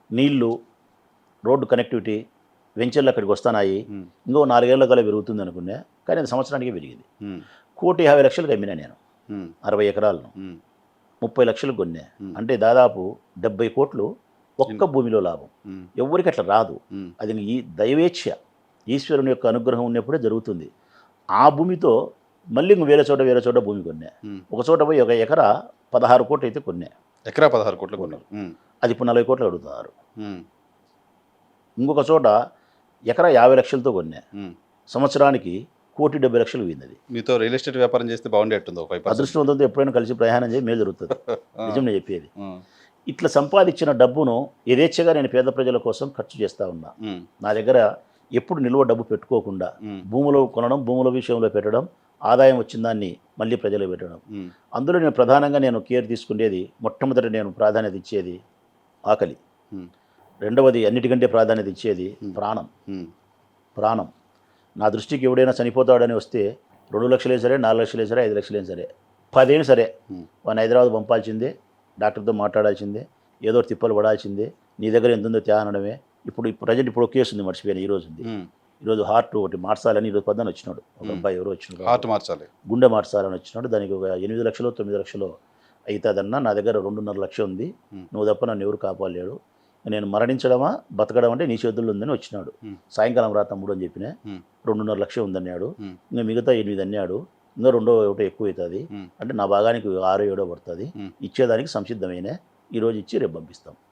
నీళ్లు, road connectivity, వెంచర్లు అక్కడికి వస్తున్నాయి. ఉమ్, ఇంకో 4 ఏళ్ల కల్లా పెరుగుతుంది అనుకున్నా, కానీ అది సంవత్సరానికి పెరిగింది. ఉమ్, 1,50,00,000కి అమ్మినా నేను ఉమ్, 60 ఎకరాలను. ఉమ్, 30,00,000కి కొన్నా. ఉమ్. అంటే దాదాపు 70 కోట్లు ఒక్క భూమిలో లాభం. ఉమ్, ఎవ్వరికి అట్లా రాదు. ఉమ్, అది ఈ దైవేచ్ఛ, ఈశ్వరుని యొక్క అనుగ్రహం ఉన్నప్పుడే జరుగుతుంది. ఆ భూమితో మళ్ళీ ఇంక వేరే చోట భూమి కొన్నా. ఉమ్. ఒక చోట పోయి ఒక ఎకరా 16 కోట్లు అయితే కొన్నా. ఎకరా 16 కోట్లు కొన్నారు. ఉమ్, అది ఇప్పుడు 40 కోట్లు అడుగుతున్నారు. ఉమ్, ఇంకొక చోట ఎకరా 50,00,000తో కొన్నా. ఉమ్. సంవత్సరానికి 1,70,00,000 పోయింది. మీతో రియల్ ఎస్టేట్ వ్యాపారం చేస్తే బాగుండేట్టుంది ఒక 5%. అదృష్టవంతంతో ఎప్పుడైనా కలిసి ప్రయాణం చేసి మేలు జరుగుతుంది. ఆ, నిజం నేను చెప్పేది. ఉమ్, ఇట్లా సంపాదించిన డబ్బును యథేచ్ఛగా నేను పేద ప్రజల కోసం ఖర్చు చేస్తూ ఉన్నా. ఉమ్, నా దగ్గర ఎప్పుడు నిల్వ డబ్బు పెట్టుకోకుండా ఉమ్, భూములు కొనడం, భూముల విషయంలో పెట్టడం, ఆదాయం వచ్చిన దాన్ని మళ్ళీ ప్రజలకు పెట్టడం. ఉమ్, అందులో నేను ప్రధానంగా కేర్ తీసుకునేది, మొట్టమొదటి నేను ప్రాధాన్యత ఇచ్చేది ఆకలి. ఉమ్, రెండవది అన్నిటికంటే ప్రాధాన్యత ఇచ్చేది ప్రాణం. ఉమ్, ప్రాణం నా దృష్టికి ఎవడైనా చనిపోతాడని వస్తే 2 లక్షలే సరే, 4 లక్షలే సరే, 5 లక్షలే సరే, 10 ఏళ్ళు సరే, ఉమ్, వాడిని హైదరాబాద్ పంపాల్సిందే, డాక్టర్తో మాట్లాడాల్సిందే, ఏదో ఒకటి తిప్పలు పడాల్సిందే. నీ దగ్గర ఎంత ఉందో అనడమే. ఇప్పుడు ప్రజెంట్ ఇప్పుడు ఒక కేసు ఉంది, మర్చిపోయాను. ఈరోజు ఉంది. ఉమ్. ఈరోజు హార్ట్ ఒకటి మార్చాలని ఈరోజు పొద్దున్న వచ్చినాడు ఒక అబ్బాయి, ఎవరో వచ్చినాడు, హార్ట్ మార్చాలి. గుండె మార్చాలని వచ్చినాడు. దానికి ఒక 8 లక్షలు 9 లక్షలు అవుతుందన్నా. నా దగ్గర 2.5 లక్షలు ఉంది. నువ్వు తప్ప నన్ను ఎవరు కాపాడలేడు. నేను మరణించడమా బతకడం అంటే నీ చేతుల్లో ఉందని వచ్చినాడు. సాయంకాలం రా తమ్ముడు అని చెప్పిన. 2.5 లక్షలు ఉందన్నాడు. ఇంకా మిగతా 8 అన్నాడు. ఇంకా ఒకటి ఎక్కువ అవుతుంది. అంటే నా భాగానికి 6 7 పడుతుంది. ఇచ్చేదానికి సంసిద్ధమైన, ఈరోజు ఇచ్చి రేపు పంపిస్తాం.